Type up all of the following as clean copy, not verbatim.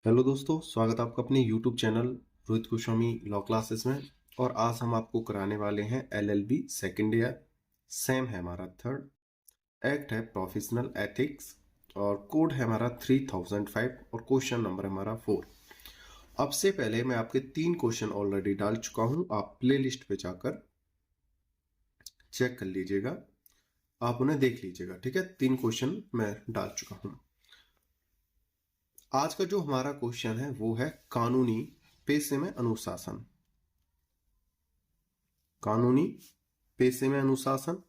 Hello दोस्तों, स्वागत है आपका अपने YouTube channel Rohit Goswami law classes में। और आज हम आपको कराने वाले हैं LLB सेकेंड ईयर। सेम है हमारा थर्ड। एक्ट है प्रोफेशनल एथिक्स और कोड है हमारा 3005 और क्वेश्चन नंबर हमारा 4। अब से पहले मैं आपके 3 क्वेश्चन ऑलरेडी डाल चुका हूं, आप प्ले लिस्ट पे जाकर चेक कर लीजिएगा, आप उन्हें देख लीजिएगा। ठीक है, 3 क्वेश्चन मैं डाल चुका हूं। आज का जो हमारा क्वेश्चन है वो है कानूनी पेशे में अनुशासन। कानूनी पेशे में अनुशासन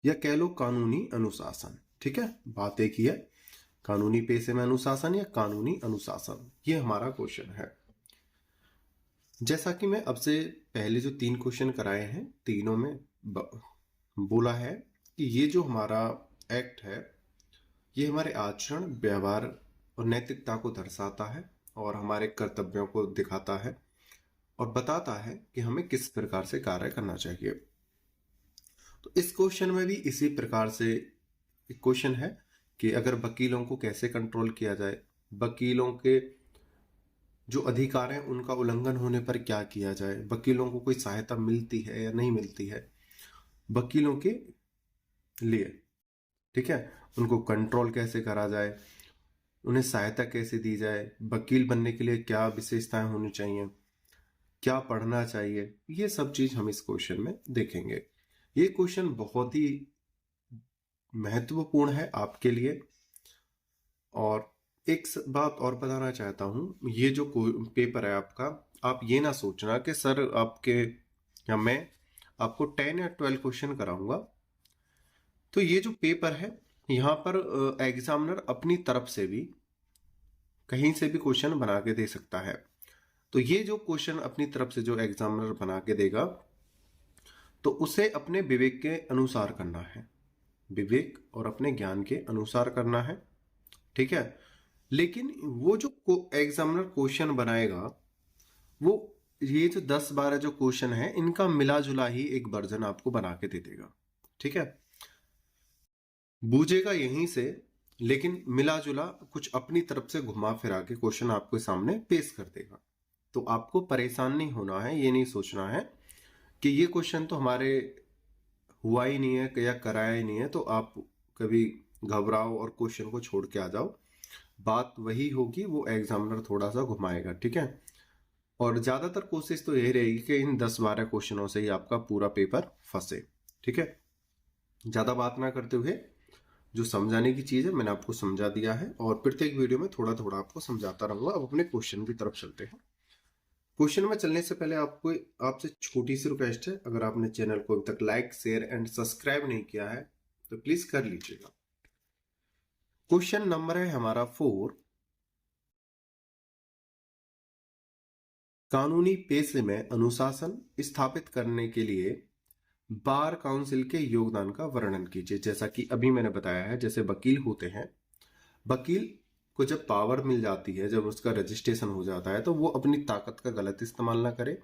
या कह लो कानूनी अनुशासन। ठीक है, बात एक ही है, कानूनी पेशे में अनुशासन या कानूनी अनुशासन, ये हमारा क्वेश्चन है। जैसा कि मैं अब से पहले जो 3 क्वेश्चन कराए हैं, तीनों में बोला है कि ये जो हमारा एक्ट है ये हमारे आचरण, व्यवहार और नैतिकता को दर्शाता है और हमारे कर्तव्यों को दिखाता है और बताता है कि हमें किस प्रकार से कार्य करना चाहिए। तो इस क्वेश्चन में भी इसी प्रकार से एक क्वेश्चन है कि अगर वकीलों को कैसे कंट्रोल किया जाए, वकीलों के जो अधिकार हैं उनका उल्लंघन होने पर क्या किया जाए, वकीलों को कोई सहायता मिलती है या नहीं मिलती है वकीलों के लिए। ठीक है, उनको कंट्रोल कैसे करा जाए, उन्हें सहायता कैसे दी जाए, वकील बनने के लिए क्या विशेषताएं होनी चाहिए, क्या पढ़ना चाहिए, ये सब चीज हम इस क्वेश्चन में देखेंगे। ये क्वेश्चन बहुत ही महत्वपूर्ण है आपके लिए। और एक बात और बताना चाहता हूं, ये जो पेपर है आपका, आप ये ना सोचना कि सर आपके या मैं आपको 10 या 12 क्वेश्चन कराऊंगा। तो ये जो पेपर है यहाँ पर एग्जामिनर अपनी तरफ से भी कहीं से भी क्वेश्चन बना के दे सकता है। तो ये जो क्वेश्चन अपनी तरफ से जो एग्जामिनर बना के देगा तो उसे अपने विवेक के अनुसार करना है, विवेक और अपने ज्ञान के अनुसार करना है। ठीक है, लेकिन वो जो एग्जामिनर क्वेश्चन बनाएगा वो ये जो 10-12 जो क्वेश्चन है इनका मिला जुला ही एक वर्जन आपको बना के दे देगा। ठीक है, बूझेगा यहीं से, लेकिन मिला जुला कुछ अपनी तरफ से घुमा फिरा के क्वेश्चन आपके सामने पेश कर देगा। तो आपको परेशान नहीं होना है, ये नहीं सोचना है कि ये क्वेश्चन तो हमारे हुआ ही नहीं है या कराया ही नहीं है, तो आप कभी घबराओ और क्वेश्चन को छोड़ के आ जाओ। बात वही होगी, वो एग्जामिनर थोड़ा सा घुमाएगा। ठीक है, और ज्यादातर कोशिश तो यही रहेगी कि इन 10-12 क्वेश्चनों से ही आपका पूरा पेपर फंसे। ठीक है, ज्यादा बात ना करते हुए जो समझाने की चीज है मैंने आपको समझा दिया है और प्रत्येक वीडियो में थोड़ा थोड़ा आपको समझाता रहूंगा। अब अपने क्वेश्चन की तरफ चलते हैं। क्वेश्चन में चलने से पहले आपको आपसे छोटी सी रिक्वेस्ट है, अगर आपने चैनल को अभी तक लाइक, शेयर एंड सब्सक्राइब नहीं किया है तो प्लीज कर लीजिएगा। क्वेश्चन नंबर है हमारा 4। कानूनी पेशे में अनुशासन स्थापित करने के लिए बार काउंसिल के योगदान का वर्णन कीजिए। जैसा कि अभी मैंने बताया है, जैसे वकील होते हैं, वकील को जब पावर मिल जाती है, जब उसका रजिस्ट्रेशन हो जाता है, तो वो अपनी ताकत का गलत इस्तेमाल ना करे।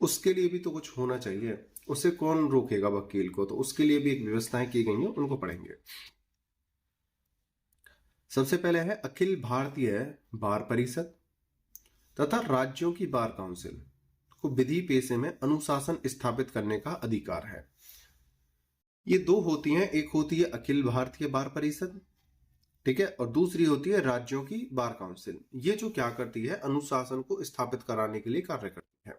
उसके लिए भी तो कुछ होना चाहिए, उसे कौन रोकेगा वकील को, तो उसके लिए भी एक व्यवस्थाएं की गई हैं, उनको पढ़ेंगे। सबसे पहले है अखिल भारतीय बार परिषद तथा राज्यों की बार काउंसिल को विधि पेशे में अनुशासन स्थापित करने का अधिकार है। ये दो होती हैं, एक होती है अखिल भारतीय बार परिषद, ठीक है, और दूसरी होती है राज्यों की बार काउंसिल। ये जो क्या करती है, अनुशासन को स्थापित कराने के लिए कार्य करती है।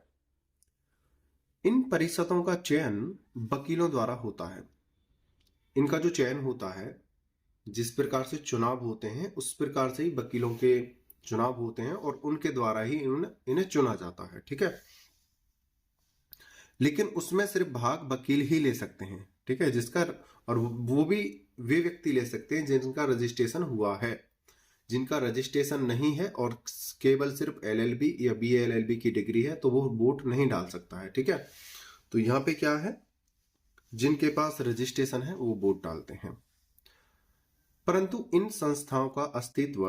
इन परिषदों का चयन वकीलों द्वारा होता है। इनका जो चयन होता है, जिस प्रकार से चुनाव होते हैं उस प्रकार से ही वकीलों के चुनाव होते हैं और उनके द्वारा ही इन्हें चुना जाता है। ठीक है, लेकिन उसमें सिर्फ भाग वकील ही ले सकते हैं। ठीक है, जिसका, और वो भी वे व्यक्ति ले सकते हैं जिनका रजिस्ट्रेशन हुआ है। जिनका रजिस्ट्रेशन नहीं है और केवल सिर्फ LLB या BLLB की डिग्री है तो वो वोट नहीं डाल सकता है। ठीक है, तो यहाँ पे क्या है, जिनके पास रजिस्ट्रेशन है वो वोट डालते हैं। परंतु इन संस्थाओं का अस्तित्व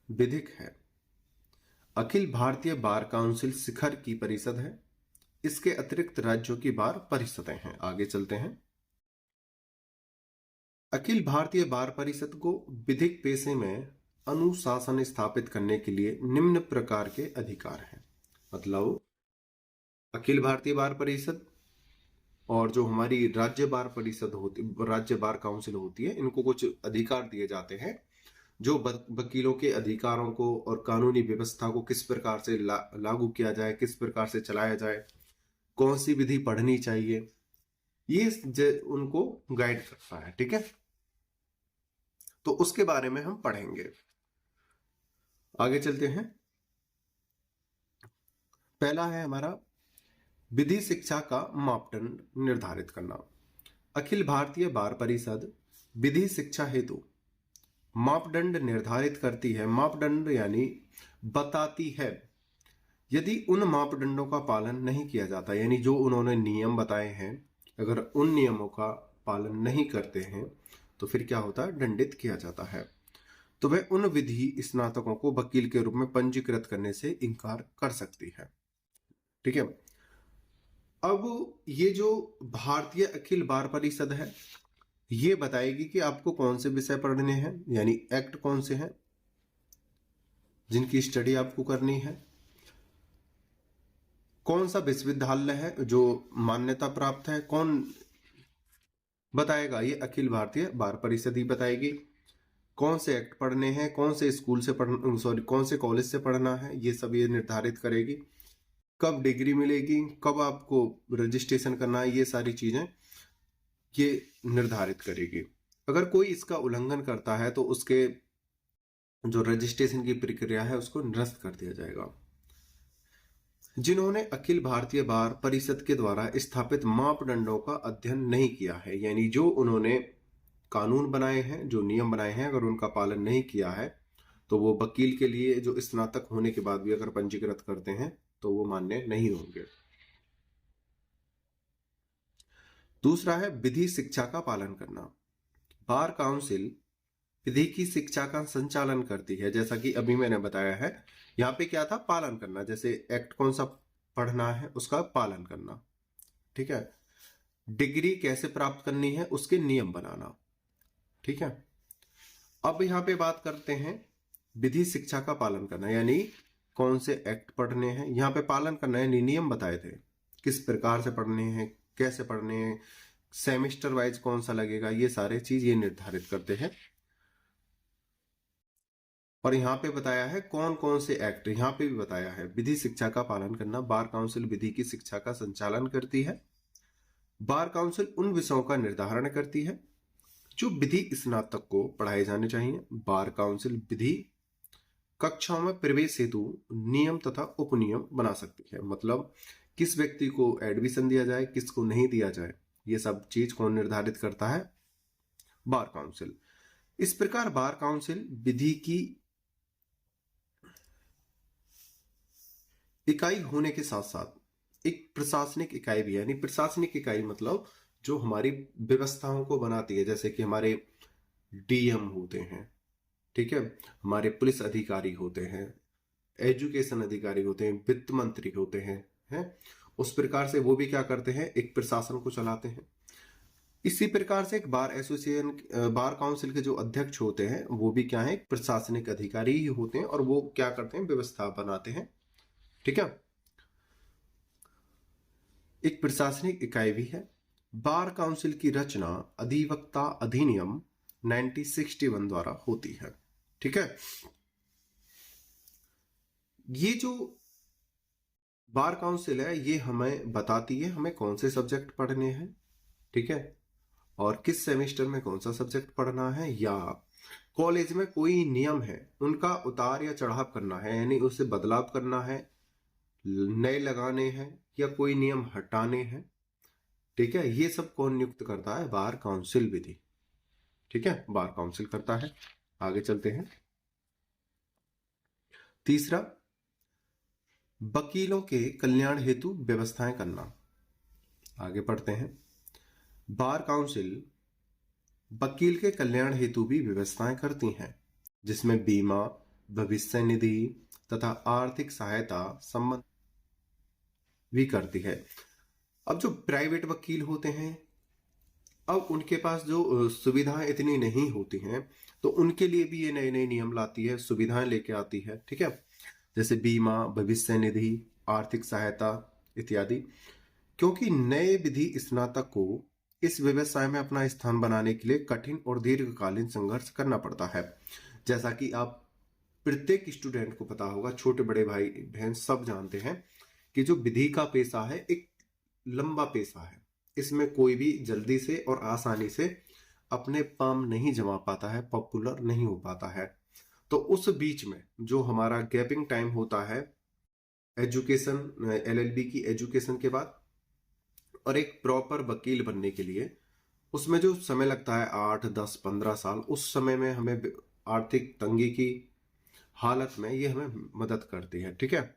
विधिक है। अखिल भारतीय बार काउंसिल शिखर की परिषद है। इसके अतिरिक्त राज्यों की बार परिषदें हैं। आगे चलते हैं। अखिल भारतीय बार परिषद को विधिक पेशे में अनुशासन स्थापित करने के लिए निम्न प्रकार के अधिकार हैं। मतलब अखिल भारतीय बार परिषद और जो हमारी राज्य बार परिषद होती, राज्य बार काउंसिल होती है, इनको कुछ अधिकार दिए जाते हैं जो वकीलों के अधिकारों को और कानूनी व्यवस्था को किस प्रकार से लागू किया जाए, किस प्रकार से चलाया जाए, कौन सी विधि पढ़नी चाहिए, ये उनको गाइड करता है। ठीक है, तो उसके बारे में हम पढ़ेंगे। आगे चलते हैं। पहला है हमारा विधि शिक्षा का मापदंड निर्धारित करना। अखिल भारतीय बार परिषद विधि शिक्षा हेतु मापदंड निर्धारित करती है। मापदंड यानी बताती है। यदि उन मापदंडों का पालन नहीं किया जाता, यानी जो उन्होंने नियम बताए हैं, अगर उन नियमों का पालन नहीं करते हैं तो फिर क्या होता है, दंडित किया जाता है। तो वह उन विधि स्नातकों को वकील के रूप में पंजीकृत करने से इनकार कर सकती है। ठीक है, अब ये जो भारतीय अखिल बार परिषद है, ये बताएगी कि आपको कौन से विषय पढ़ने हैं, यानी एक्ट कौन से हैं जिनकी स्टडी आपको करनी है, कौन सा विश्वविद्यालय है जो मान्यता प्राप्त है, कौन बताएगा, ये अखिल भारतीय बार परिषद ही बताएगी। कौन से एक्ट पढ़ने हैं, कौन से स्कूल से पढ़ना, सॉरी कौन से कॉलेज से पढ़ना है, ये सब ये निर्धारित करेगी। कब डिग्री मिलेगी, कब आपको रजिस्ट्रेशन करना है, ये सारी चीजें ये निर्धारित करेगी। अगर कोई इसका उल्लंघन करता है तो उसके जो रजिस्ट्रेशन की प्रक्रिया है उसको निरस्त कर दिया जाएगा। जिन्होंने अखिल भारतीय बार परिषद के द्वारा स्थापित मापदंडों का अध्ययन नहीं किया है, यानी जो उन्होंने कानून बनाए हैं, जो नियम बनाए हैं, अगर उनका पालन नहीं किया है तो वो वकील के लिए जो स्नातक होने के बाद भी अगर पंजीकृत करते हैं तो वो मान्य नहीं होंगे। दूसरा है विधि शिक्षा का पालन करना। बार काउंसिल विधि की शिक्षा का संचालन करती है। जैसा कि अभी मैंने बताया है, यहाँ पे क्या था, पालन करना, जैसे एक्ट कौन सा पढ़ना है उसका पालन करना। ठीक है, डिग्री कैसे प्राप्त करनी है उसके नियम बनाना। ठीक है, अब यहाँ पे बात करते हैं विधि शिक्षा का पालन करना, यानी कौन से एक्ट पढ़ने हैं, यहाँ पे पालन करना है, नियम बताए थे किस प्रकार से पढ़ने हैं, कैसे पढ़ने हैं, सेमेस्टर वाइज कौन सा लगेगा, ये सारे चीज ये निर्धारित करते हैं। और यहाँ पे बताया है कौन कौन से एक्ट, यहाँ पे भी बताया है विधि शिक्षा का पालन करना। बार काउंसिल विधि की शिक्षा का संचालन करती है। बार काउंसिल उन विषयों का निर्धारण करती है जो विधि स्नातक को पढ़ाए जाने चाहिए। बार काउंसिल विधि कक्षाओं में प्रवेश हेतु नियम तथा उपनियम बना सकती है। मतलब किस व्यक्ति को एडमिशन दिया जाए, किसको नहीं दिया जाए, ये सब चीज कौन निर्धारित करता है, बार काउंसिल। इस प्रकार बार काउंसिल विधि की इकाई होने के साथ साथ एक प्रशासनिक इकाई भी है। यानी प्रशासनिक इकाई मतलब जो हमारी व्यवस्थाओं को बनाती है, जैसे कि हमारे डीएम होते हैं, ठीक है, हमारे पुलिस अधिकारी होते हैं, एजुकेशन अधिकारी होते हैं, वित्त मंत्री होते हैं, उस प्रकार से वो भी क्या करते हैं, एक प्रशासन को चलाते हैं। इसी प्रकार से एक बार एसोसिएशन, बार काउंसिल के जो अध्यक्ष होते हैं वो भी क्या है, प्रशासनिक अधिकारी ही होते हैं, और वो क्या करते हैं, व्यवस्था बनाते हैं। ठीक है, एक प्रशासनिक इकाई भी है। बार काउंसिल की रचना अधिवक्ता अधिनियम 1961 द्वारा होती है। ठीक है, ये जो बार काउंसिल है ये हमें बताती है हमें कौन से सब्जेक्ट पढ़ने हैं, ठीक है, और किस सेमेस्टर में कौन सा सब्जेक्ट पढ़ना है, या कॉलेज में कोई नियम है उनका उतार या चढ़ाव करना है, यानी उसे बदलाव करना है, नए लगाने हैं, या कोई नियम हटाने हैं। ठीक है, ये सब कौन नियुक्त करता है, बार काउंसिल विधि। ठीक है, बार काउंसिल करता है। आगे चलते हैं। तीसरा, वकीलों के कल्याण हेतु व्यवस्थाएं करना। आगे पढ़ते हैं। बार काउंसिल वकील के कल्याण हेतु भी व्यवस्थाएं करती हैं, जिसमें बीमा, भविष्य निधि तथा आर्थिक सहायता संबंध भी करती है। अब जो प्राइवेट वकील होते हैं अब उनके पास जो सुविधाएं इतनी नहीं होती हैं, तो उनके लिए भी ये नए नए नियम लाती है, सुविधाएं लेके आती है, ठीक है। जैसे बीमा, भविष्य निधि, आर्थिक सहायता इत्यादि। क्योंकि नए विधि स्नातक को इस व्यवसाय में अपना स्थान बनाने के लिए कठिन और दीर्घकालीन संघर्ष करना पड़ता है। जैसा कि आप प्रत्येक स्टूडेंट को पता होगा, छोटे बड़े भाई बहन सब जानते हैं कि जो विधि का पेशा है एक लंबा पेशा है। इसमें कोई भी जल्दी से और आसानी से अपने पाम नहीं जमा पाता है, पॉपुलर नहीं हो पाता है। तो उस बीच में जो हमारा गैपिंग टाइम होता है एजुकेशन, एलएलबी की एजुकेशन के बाद और एक प्रॉपर वकील बनने के लिए, उसमें जो समय लगता है 8, 10, 15 साल, उस समय में हमें आर्थिक तंगी की हालत में ये हमें मदद करती है, ठीक है,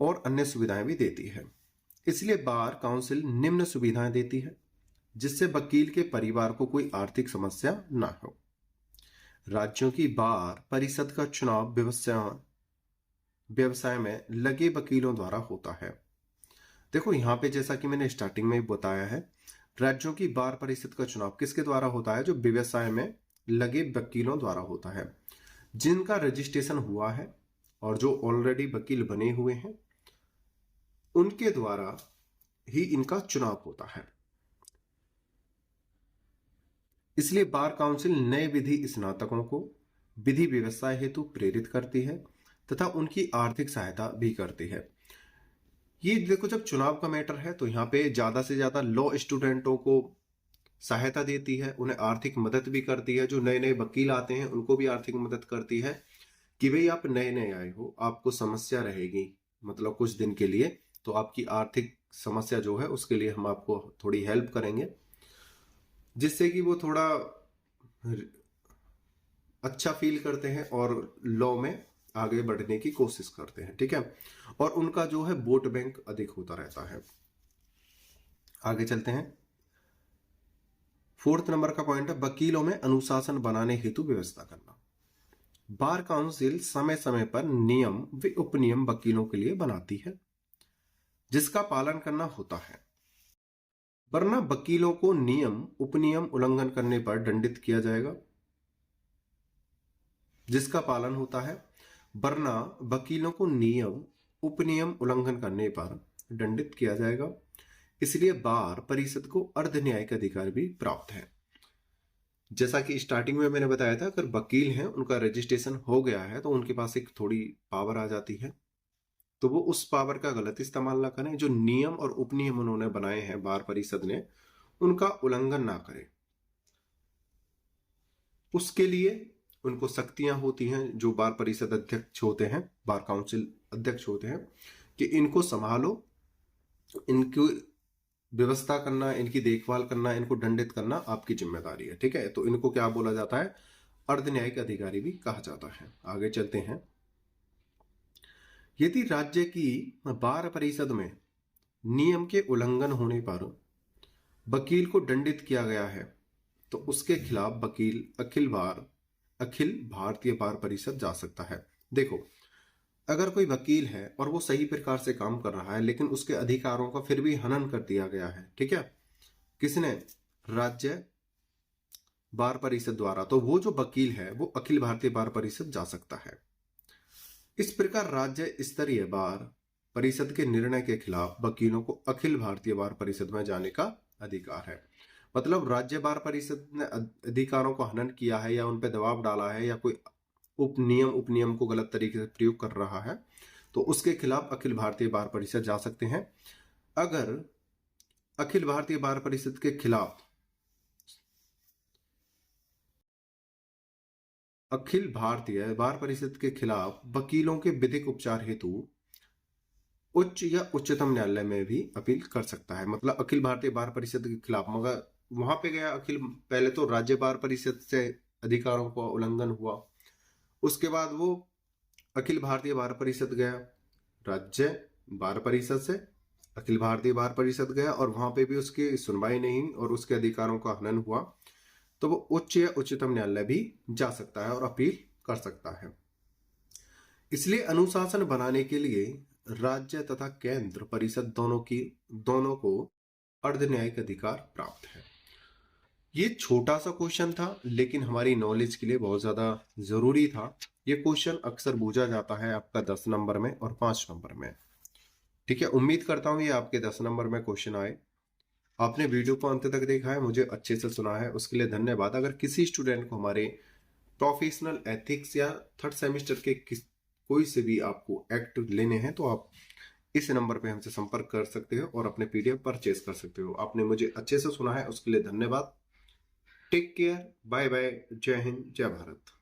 और अन्य सुविधाएं भी देती है। इसलिए बार काउंसिल निम्न सुविधाएं देती है जिससे वकील के परिवार को कोई आर्थिक समस्या ना हो। राज्यों की बार परिषद का चुनाव व्यवसाय में लगे वकीलों द्वारा होता है। देखो यहाँ पे जैसा कि मैंने स्टार्टिंग में बताया है, राज्यों की बार परिषद का चुनाव किसके द्वारा होता है? जो व्यवसाय में लगे वकीलों द्वारा होता है, जिनका रजिस्ट्रेशन हुआ है और जो ऑलरेडी वकील बने हुए हैं, उनके द्वारा ही इनका चुनाव होता है। इसलिए बार काउंसिल नए विधि स्नातकों को विधि व्यवसाय हेतु प्रेरित करती है तथा उनकी आर्थिक सहायता भी करती है। ये देखो, जब चुनाव का मैटर है तो यहाँ पे ज्यादा से ज्यादा लॉ स्टूडेंटों को सहायता देती है, उन्हें आर्थिक मदद भी करती है। जो नए नए वकील आते हैं उनको भी आर्थिक मदद करती है कि भाई आप नए नए आए हो, आपको समस्या रहेगी, मतलब कुछ दिन के लिए, तो आपकी आर्थिक समस्या जो है उसके लिए हम आपको थोड़ी हेल्प करेंगे, जिससे कि वो थोड़ा अच्छा फील करते हैं और लॉ में आगे बढ़ने की कोशिश करते हैं, ठीक है। और उनका जो है वोट बैंक अधिक होता रहता है। आगे चलते हैं। 4th नंबर का पॉइंट है वकीलों में अनुशासन बनाने हेतु व्यवस्था करना। बार काउंसिल समय समय पर नियम व उपनियम वकीलों के लिए बनाती है जिसका पालन करना होता है, वरना वकीलों को नियम उपनियम उल्लंघन करने पर दंडित किया जाएगा। जिसका पालन होता है, वरना वकीलों को नियम उपनियम उल्लंघन करने पर दंडित किया जाएगा। इसलिए बार परिषद को अर्ध न्यायिक अधिकार भी प्राप्त है। जैसा कि स्टार्टिंग में मैंने बताया था, अगर वकील हैं, उनका रजिस्ट्रेशन हो गया है, तो उनके पास एक थोड़ी पावर आ जाती है, तो वो उस पावर का गलत इस्तेमाल ना करें। जो नियम और उपनियम उन्होंने बनाए हैं बार परिषद ने, उनका उल्लंघन ना करें। उसके लिए उनको शक्तियां होती हैं, जो बार परिषद अध्यक्ष होते हैं, बार काउंसिल अध्यक्ष होते हैं, कि इनको संभालो, इनको व्यवस्था करना, इनकी देखभाल करना, इनको दंडित करना आपकी जिम्मेदारी है, ठीक है। तो इनको क्या बोला जाता है? अर्ध न्यायिक अधिकारी भी कहा जाता है। आगे चलते हैं। यदि राज्य की बार परिषद में नियम के उल्लंघन होने पर वकील को दंडित किया गया है, तो उसके खिलाफ वकील अखिल भारतीय बार परिषद जा सकता है। देखो, अगर कोई वकील है और वो सही प्रकार से काम कर रहा है, लेकिन उसके अधिकारों का फिर भी हनन कर दिया गया है, ठीक है, किसने? राज्य बार परिषद द्वारा, तो वो जो वकील है वो अखिल भारतीय बार परिषद जा सकता है। इस प्रकार राज्य स्तरीय बार परिषद के निर्णय के खिलाफ वकीलों को अखिल भारतीय बार परिषद में जाने का अधिकार है। मतलब राज्य बार परिषद ने अधिकारों को हनन किया है या उन पर दबाव डाला है या कोई उपनियम को गलत तरीके से प्रयोग कर रहा है, तो उसके खिलाफ अखिल भारतीय बार परिषद जा सकते हैं। अगर अखिल भारतीय बार परिषद के खिलाफ अखिल भारतीय बार परिषद के खिलाफ वकीलों के विधिक उपचार हेतु उच्च या उच्चतम न्यायालय में भी अपील कर सकता है। मतलब अखिल भारतीय बार परिषद के खिलाफ, मगर वहां पे गया पहले तो राज्य बार परिषद से अधिकारों का उल्लंघन हुआ, उसके बाद वो अखिल भारतीय बार परिषद गया, राज्य बार परिषद से अखिल भारतीय बार परिषद गया, और वहां पे भी उसकी सुनवाई नहीं और उसके अधिकारों का हनन हुआ, तो वो उच्च या उच्चतम न्यायालय भी जा सकता है और अपील कर सकता है। इसलिए अनुशासन बनाने के लिए राज्य तथा केंद्र परिषद दोनों को अर्ध न्यायिक अधिकार प्राप्त है। ये छोटा सा क्वेश्चन था लेकिन हमारी नॉलेज के लिए बहुत ज्यादा जरूरी था। ये क्वेश्चन अक्सर पूछा जाता है आपका 10 नंबर में और 5 नंबर में। ठीक है, उम्मीद करता हूं ये आपके 10 नंबर में क्वेश्चन आए। आपने वीडियो को अंत तक देखा है, मुझे अच्छे से सुना है, उसके लिए धन्यवाद। अगर किसी स्टूडेंट को हमारे प्रोफेशनल एथिक्स या थर्ड सेमेस्टर के कोई से भी आपको एक्ट लेने हैं तो आप इस नंबर पे हमसे संपर्क कर सकते हो और अपने पीडीएफ परचेज कर सकते हो। आपने मुझे अच्छे से सुना है, उसके लिए धन्यवाद। टेक केयर, बाय बाय, जय हिंद, जय भारत।